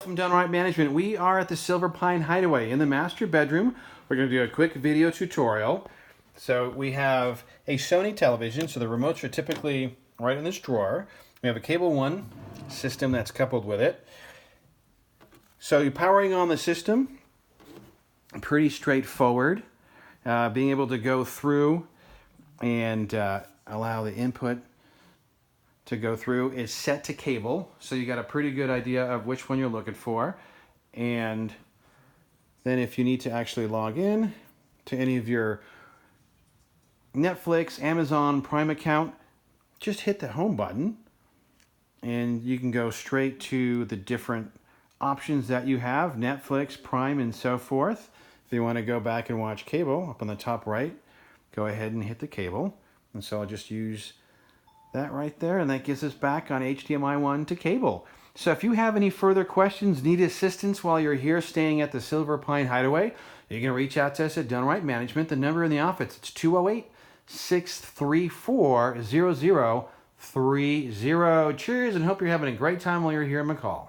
From DoneRight Management, we are at the Silverpine Hideaway in the master bedroom. We're going to do a quick video tutorial. So we have a Sony television, so the remotes are typically right in this drawer. We have a Cable 1 system that's coupled with it. So you're powering on the system, pretty straightforward. Being able to go through and allow the input to go through is set to cable, so you got a pretty good idea of which one you're looking for. And then if you need to actually log in to any of your Netflix, Amazon Prime account, just hit the home button and you can go straight to the different options that you have, Netflix, Prime, and so forth. If you want to go back and watch cable, up on the top right, go ahead and hit the cable. And so I'll just use that right there, and that gives us back on HDMI 1 to cable. So if you have any further questions, need assistance while you're here staying at the Silverpine Hideaway, you can reach out to us at DoneRight Management. The number in the office, it's 208-634-0030. Cheers, and hope you're having a great time while you're here in McCall.